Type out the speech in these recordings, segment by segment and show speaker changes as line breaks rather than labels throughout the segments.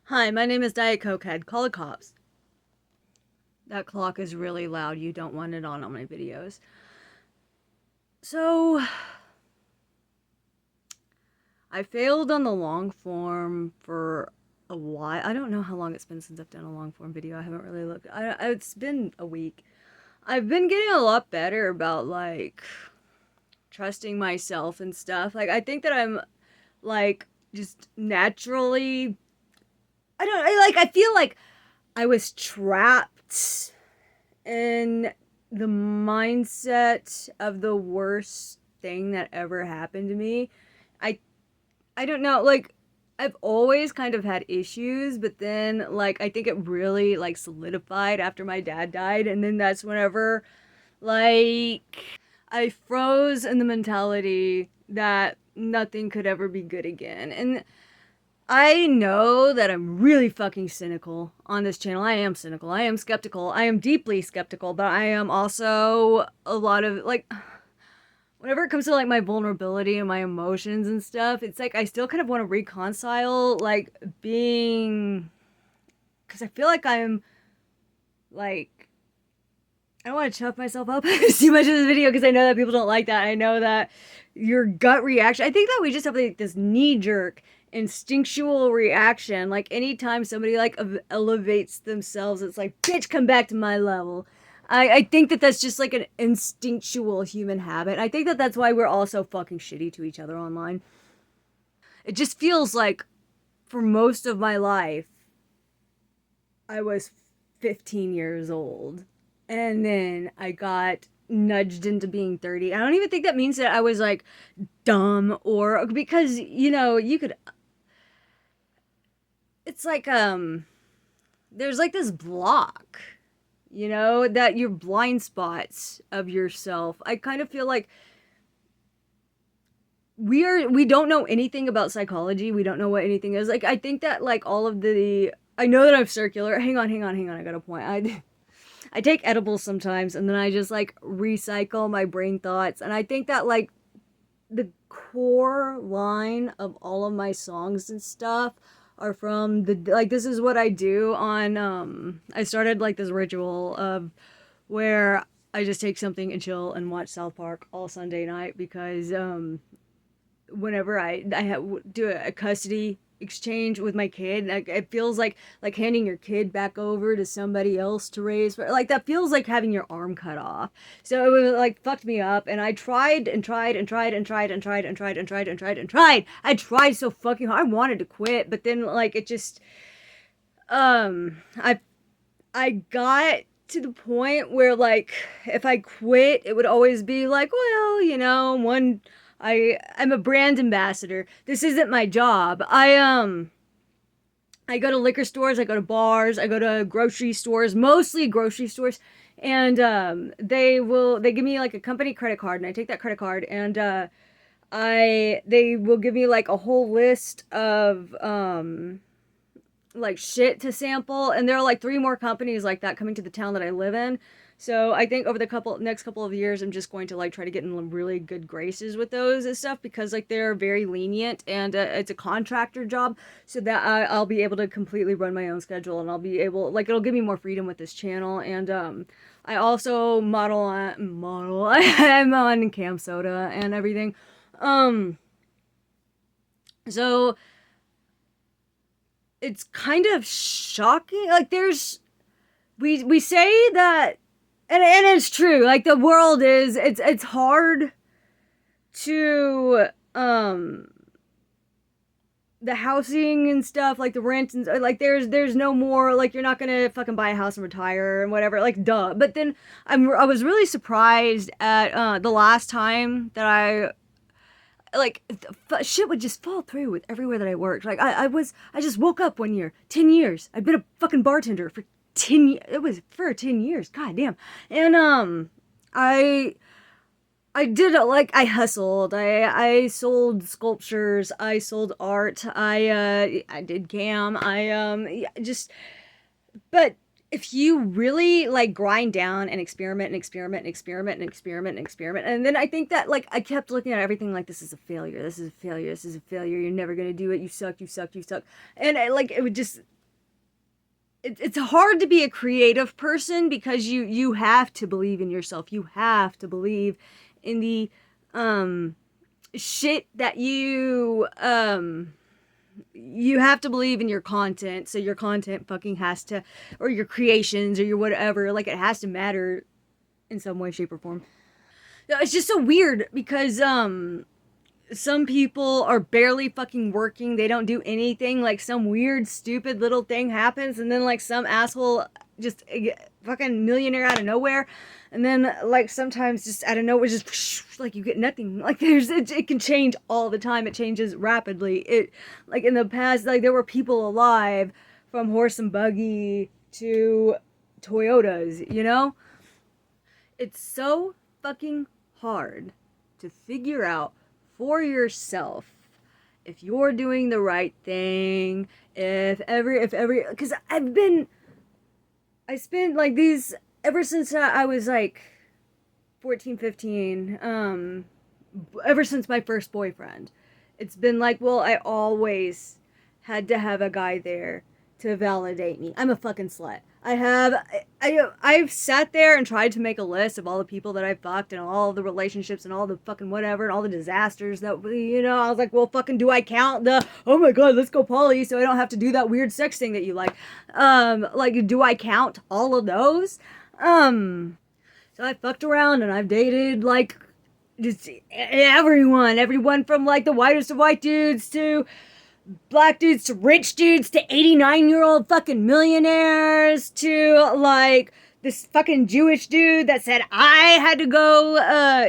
Hi, my name is Diet Cokehead. Call the cops. That clock is really loud. You don't want it on my videos. So, I failed on the long form for a while. I don't know how long it's been since I've done a long form video. I haven't really looked. It's been a week. I've been getting a lot better about like trusting myself and stuff. Like I think that I'm like just naturally I feel like I was trapped in the mindset of the worst thing that ever happened to me. I I don't know, like I've always kind of had issues, but then like I think it really like solidified after my dad died, and then that's whenever like I froze in the mentality that nothing could ever be good again. And I know that I'm really fucking cynical on this channel. I am cynical. I am skeptical. I am deeply skeptical, but I am also a lot of like whenever it comes to like my vulnerability and my emotions and stuff, it's like I still kind of want to reconcile like being cuz I feel like I'm like I don't want to chuff myself up too much in this video because I know that people don't like that. I know that your gut reaction. I think that we just have like this knee jerk instinctual reaction. Like anytime somebody like elevates themselves, it's like, bitch, come back to my level. I think that that's just like an instinctual human habit. I think that that's why we're all so fucking shitty to each other online. It just feels like for most of my life, I was 15 years old. And then I got nudged into being 30. I don't even think that means that I was like dumb or because, you could it's like there's like this block, that your blind spots of yourself. I kind of feel like we don't know anything about psychology. We don't know what anything is. Like I think that like all of the I know that I'm circular. Hang on. I got a point. I take edibles sometimes and then I just like recycle my brain thoughts. And I think that like the core line of all of my songs and stuff are from the like this is what I do on I started like this ritual of where I just take something and chill and watch South Park all Sunday night because whenever do a custody exchange with my kid, like it feels like handing your kid back over to somebody else to raise. Like that feels like having your arm cut off. So it was like fucked me up, and I tried and tried and tried and tried and tried and tried and tried and tried and tried. I tried so fucking hard. I wanted to quit, but then like it just I got to the point where like if I quit, it would always be like, well, one I'm a brand ambassador. This isn't my job. I go to liquor stores, I go to bars, I go to grocery stores, mostly grocery stores, and they give me like a company credit card, and I take that credit card, and they will give me like a whole list of like shit to sample, and there are like three more companies like that coming to the town that I live in. So I think over the next couple of years, I'm just going to like try to get in really good graces with those and stuff because like they're very lenient, and it's a contractor job, so that I'll be able to completely run my own schedule, and I'll be able like it'll give me more freedom with this channel. And I also model. I'm on Cam Soda and everything. Um, so it's kind of shocking. Like there's we say that, and it's true. Like the world is it's hard to the housing and stuff, like the rent and like there's no more like you're not gonna fucking buy a house and retire and whatever, like duh. But then I was really surprised at the last time that I like shit would just fall through with everywhere that I worked. Like I just woke up one year, 10 years. I've been a fucking bartender for 10 years. It was for 10 years. God damn. And I I did like I hustled. I sold sculptures. I sold art. I did cam. I yeah, just but if you really like grind down and experiment and experiment and experiment and experiment and experiment, and then I think that like I kept looking at everything like this is a failure, this is a failure, this is a failure, you're never gonna do it, you suck, you suck, you suck. And like it would just it's hard to be a creative person because you have to believe in yourself. You have to believe in the um shit that you have to believe in your content. So your content fucking has to, or your creations or your whatever, like it has to matter in some way, shape, or form. It's just so weird because some people are barely fucking working. They don't do anything. Like some weird, stupid little thing happens, and then like some asshole just fucking millionaire out of nowhere, and then like sometimes just out of nowhere, just like you get nothing. Like it can change all the time. It changes rapidly. It like in the past, like there were people alive from horse and buggy to Toyotas. You know, it's so fucking hard to figure out for yourself if you're doing the right thing, if every because I spent like these ever since I was like 14, 15, ever since my first boyfriend. It's been like, well, I always had to have a guy there to validate me. I'm a fucking slut. I've sat there and tried to make a list of all the people that I fucked and all the relationships and all the fucking whatever and all the disasters that I was like, well, fucking do I count the oh my god, let's go poly so I don't have to do that weird sex thing that you like do I count all of those? So I fucked around and I've dated like just everyone from like the whitest of white dudes to black dudes to rich dudes to 89-year-old fucking millionaires to like this fucking Jewish dude that said I had to go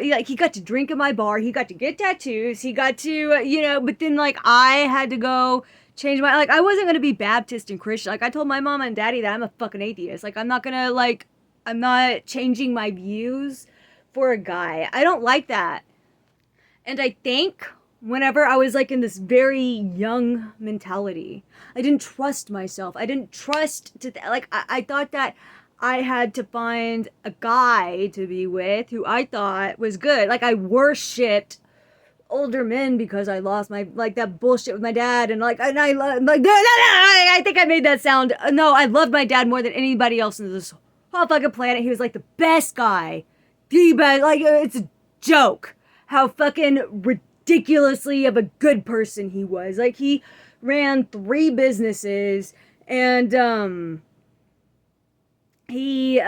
like he got to drink in my bar, he got to get tattoos, he got to but then like I had to go change my like I wasn't going to be Baptist and Christian. Like I told my mom and daddy that I'm a fucking atheist. Like I'm not changing my views for a guy. I don't like that. And I think whenever I was like in this very young mentality, I didn't trust myself. I didn't trust I thought that I had to find a guy to be with who I thought was good. Like I worshipped older men because I lost my like that bullshit with my dad and I think I made that sound. No, I loved my dad more than anybody else in this whole fucking planet. He was like the best guy, the best. Like it's a joke how fucking ridiculously of a good person he was. Like he ran 3 businesses and he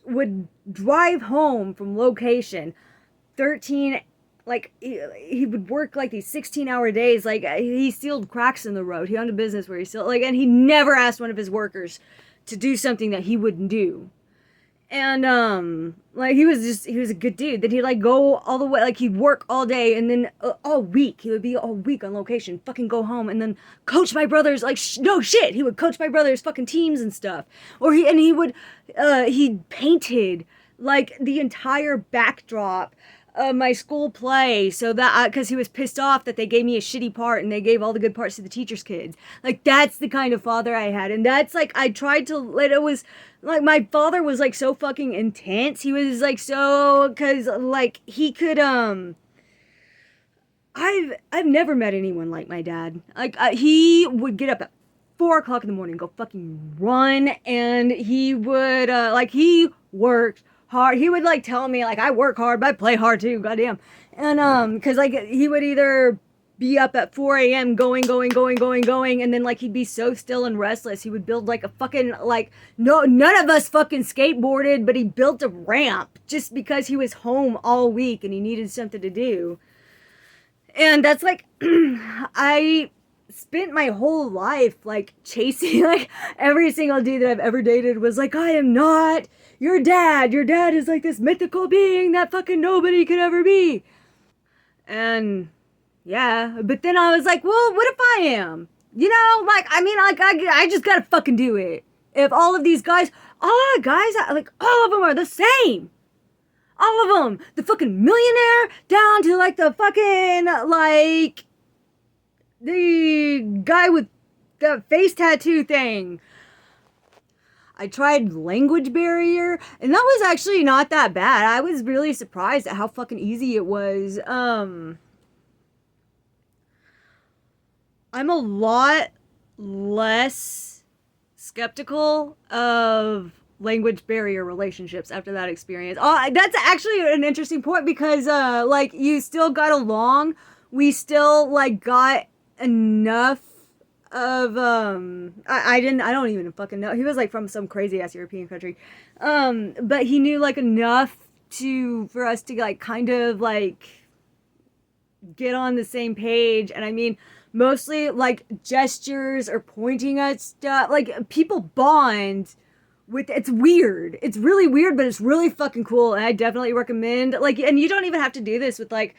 would drive home from location 13 like he would work like these 16-hour days. Like he sealed cracks in the road. He owned a business where he sealed like and he never asked one of his workers to do something that he wouldn't do. And like he was a good dude. Then he'd like go all the way, like he'd work all day and then all week he would be all week on location, fucking go home and then coach my brothers like no shit. He would coach my brothers fucking teams and stuff. Or he painted like the entire backdrop my school play so that because he was pissed off that they gave me a shitty part and they gave all the good parts to the teachers' kids. Like that's the kind of father I had. And that's like I tried to let it was like my father was like so fucking intense. He was like so because like he could I've never met anyone like my dad. Like he would get up at 4 o'clock in the morning, go fucking run, and he would like he worked hard. He would like tell me like I work hard, but I play hard too. Goddamn. And because like he would either be up at 4 a.m. going, and then like he'd be so still and restless. He would build like a fucking like no none of us fucking skateboarded, but he built a ramp just because he was home all week and he needed something to do. And that's like I spent my whole life like chasing like every single dude that I've ever dated was like I am not your dad. Your dad is like this mythical being that fucking nobody could ever be. And yeah, but then I was like, well, what if I am? Like I mean, like I just gotta fucking do it. If all of these guys, like all of them are the same. All of them, the fucking millionaire down to like the fucking like the guy with the face tattoo thing. I tried language barrier, and that was actually not that bad. I was really surprised at how fucking easy it was. I'm a lot less skeptical of language barrier relationships after that experience. Oh, that's actually an interesting point because like you still got along. We still like got enough of I don't even fucking know. He was like from some crazy ass European country. But he knew like enough for us to like kind of like get on the same page. And I mean, mostly like gestures or pointing at stuff. Like people bond with, it's weird. It's really weird, but it's really fucking cool. And I definitely recommend, like, and you don't even have to do this with like,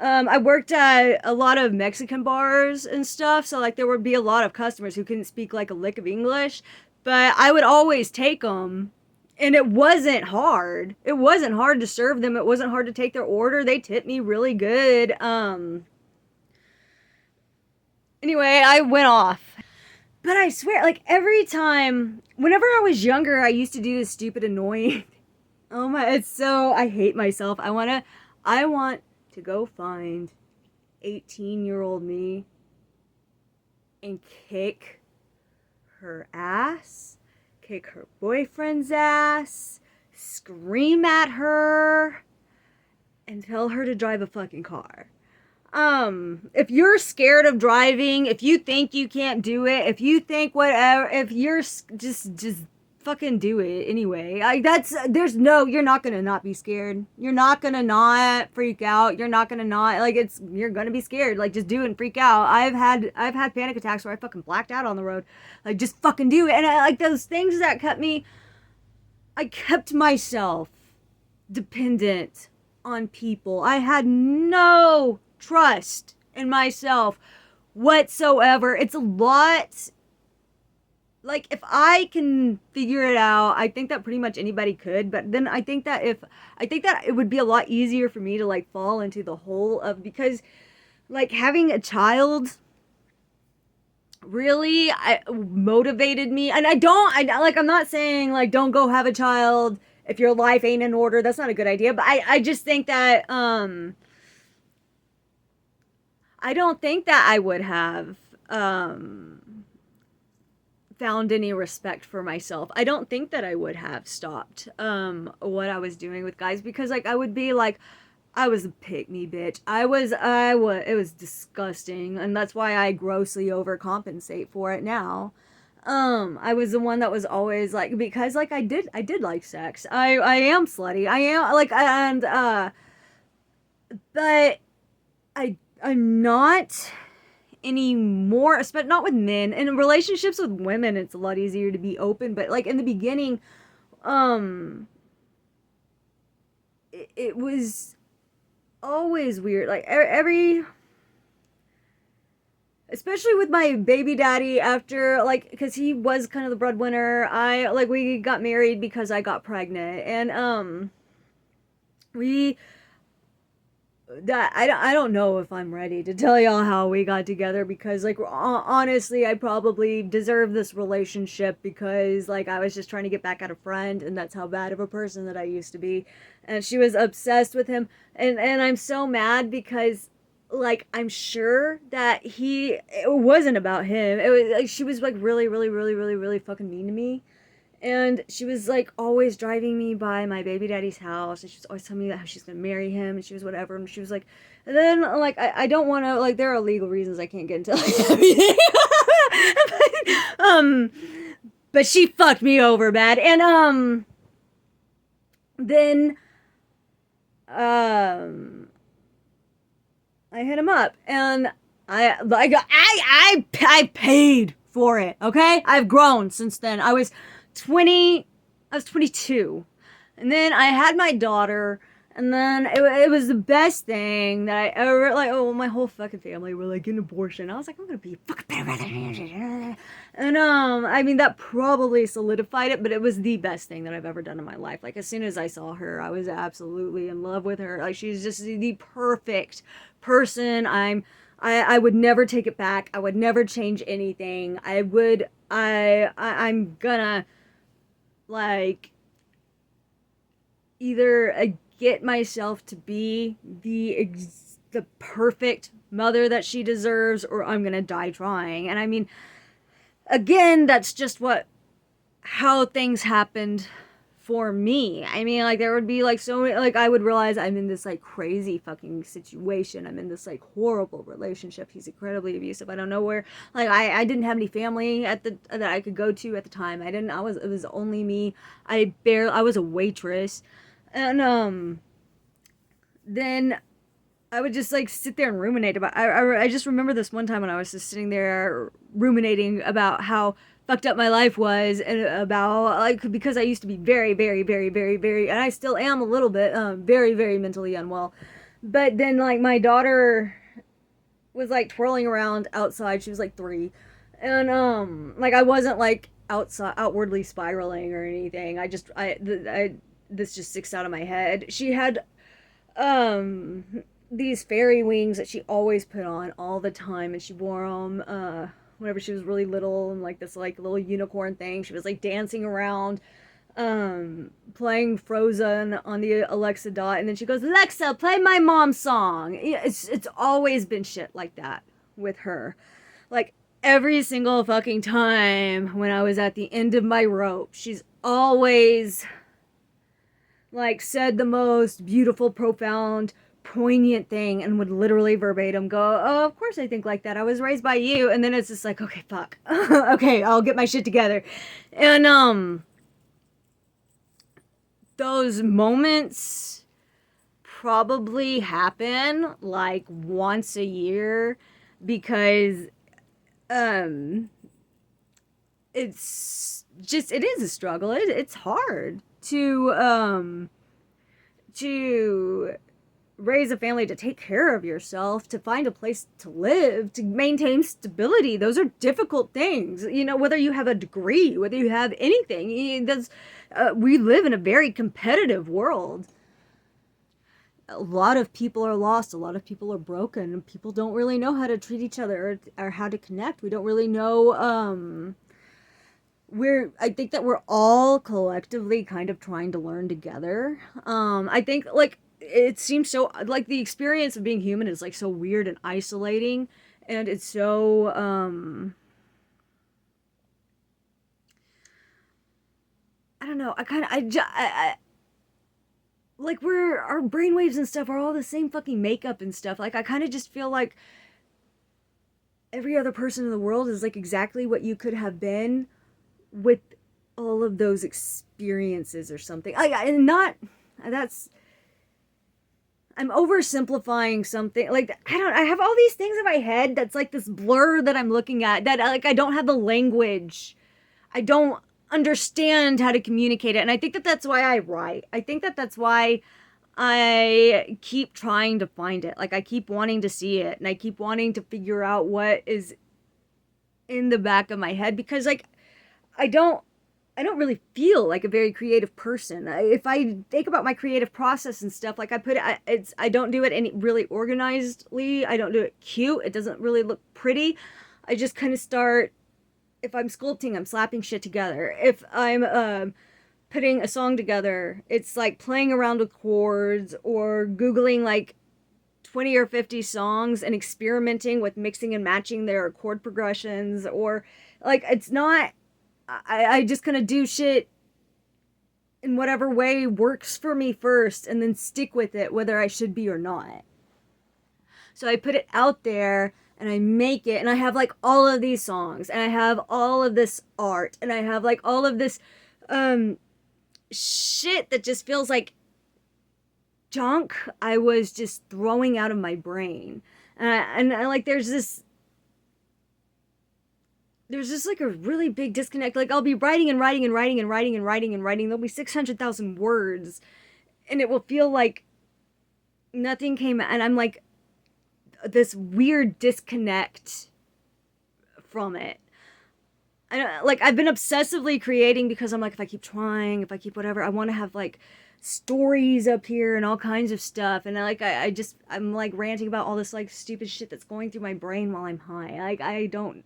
I worked at a lot of Mexican bars and stuff. So like there would be a lot of customers who couldn't speak like a lick of English, but I would always take them. And it wasn't hard. It wasn't hard to serve them. It wasn't hard to take their order. They tipped me really good. Anyway, I went off. But I swear, like every time, whenever I was younger, I used to do this stupid annoying. Oh my, it's so, I hate myself. I want to go find 18-year-old me and kick her ass, kick her boyfriend's ass, scream at her, and tell her to drive a fucking car. If you're scared of driving, if you think you can't do it, if you think whatever, if you're just fucking do it anyway. Like you're not gonna not be scared. You're not gonna not freak out. You're not gonna not, like, you're gonna be scared. Like, just do it and freak out. I've had panic attacks where I fucking blacked out on the road. Like, just fucking do it. And like those things that I kept myself dependent on people. I had no trust in myself whatsoever. It's a lot. Like, if I can figure it out, I think that pretty much anybody could. But then I think that it would be a lot easier for me to like fall into the hole of, because like having a child really motivated me. And I'm not saying like don't go have a child if your life ain't in order. That's not a good idea. But I just think that I don't think that I would have found any respect for myself. I don't think that I would have stopped what I was doing with guys, because like I would be like, I was a pick-me bitch. It was disgusting, and that's why I grossly overcompensate for it now. I was the one that was always like, because like I did like sex. I am slutty. I am like, but I'm not anymore, especially not with men. And in relationships with women, it's a lot easier to be open, but like in the beginning, it was always weird. Like especially with my baby daddy, after like, because he was kind of the breadwinner. We got married because I got pregnant, and I don't know if I'm ready to tell y'all how we got together, because like honestly, I probably deserve this relationship because like I was just trying to get back at a friend, and that's how bad of a person that I used to be. And she was obsessed with him, and I'm so mad because like I'm sure that it wasn't about him. It was like she was like really really really really really fucking mean to me. And she was like always driving me by my baby daddy's house, and she was always telling me how she's gonna marry him, and she was whatever, and she was like, and then like I don't want to, like, there are legal reasons I can't get into like everything. But she fucked me over bad, and then I hit him up, and I paid for it. Okay, I've grown since then. I was 22, and then I had my daughter, and then it was the best thing that I ever, like, oh, my whole fucking family were like, get an abortion. I was like, I'm gonna be fucking better. And I mean, that probably solidified it, but it was the best thing that I've ever done in my life. Like, as soon as I saw her, I was absolutely in love with her. Like, she's just the perfect person. I would never take it back. I would never change anything. I'm gonna, like, either get myself to be the perfect mother that she deserves, or I'm gonna die trying. And I mean, again, that's just what how things happened for me. I mean, like, there would be like so many, like, I would realize I'm in this like crazy fucking situation. I'm in this like horrible relationship. He's incredibly abusive. I don't know where, like, I didn't have any family at the that I could go to at the time. It was only me. I was a waitress. And then I would just like sit there and ruminate about. I just remember this one time when I was just sitting there ruminating about how fucked up my life was, and about, like, because I used to be very, very, very, very, very, and I still am a little bit, very, very mentally unwell. But then, like, my daughter was like twirling around outside. She was like 3, and like, I wasn't like outside outwardly spiraling or anything. I this just sticks out of my head. She had um these fairy wings that she always put on all the time, and she wore them whenever she was really little, and like this like little unicorn thing. She was like dancing around, playing Frozen on the Alexa dot, and then she goes, Alexa, play my mom's song. It's always been shit like that with her. Like, every single fucking time when I was at the end of my rope, she's always like said the most beautiful, profound, poignant thing, and would literally verbatim go, oh, of course I think like that. I was raised by you. And then it's just like, okay, fuck. Okay, I'll get my shit together. And those moments probably happen like once a year, because um it is a struggle. It's hard to raise a family, to take care of yourself, to find a place to live, to maintain stability. Those are difficult things. You know, whether you have a degree, whether you have anything, we live in a very competitive world. A lot of people are lost. A lot of people are broken. People don't really know how to treat each other, or how to connect. We don't really know, I think that we're all collectively kind of trying to learn together. I think, like, it seems so, like, the experience of being human is like so weird and isolating, and it's so I don't know. Like, we're our brainwaves and stuff are all the same fucking makeup and stuff. Like, I kind of just feel like every other person in the world is like exactly what you could have been with all of those experiences or something. And not that's I'm oversimplifying something. Like, I have all these things in my head that's like this blur that I'm looking at, that like I don't have the language. I don't understand how to communicate it. And I think that that's why I write. I think that that's why I keep trying to find it. Like, I keep wanting to see it, and I keep wanting to figure out what is in the back of my head, because like I don't I don't really feel like a very creative person. If I think about my creative process and stuff, like, I don't do it any really organizedly. I don't do it cute. It doesn't really look pretty. I just kind of start. If I'm sculpting, I'm slapping shit together. If I'm putting a song together, it's like playing around with chords, or googling like 20 or 50 songs and experimenting with mixing and matching their chord progressions, or like, it's not. I just kind of do shit in whatever way works for me first, and then stick with it whether I should be or not. So I put it out there, and I make it, and I have like all of these songs, and I have all of this art, and I have like all of this um shit that just feels like junk I was just throwing out of my brain. And like, there's just like a really big disconnect. Like, I'll be writing and writing and writing and writing and writing and writing. There'll be 600,000 words, and it will feel like nothing came, and I'm like this weird disconnect from it. I've been obsessively creating, because I'm like, if I keep trying, if I keep whatever, I want to have like stories up here and all kinds of stuff. And I'm like ranting about all this like stupid shit that's going through my brain while I'm high. Like, I don't.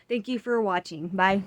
Thank you for watching. Bye.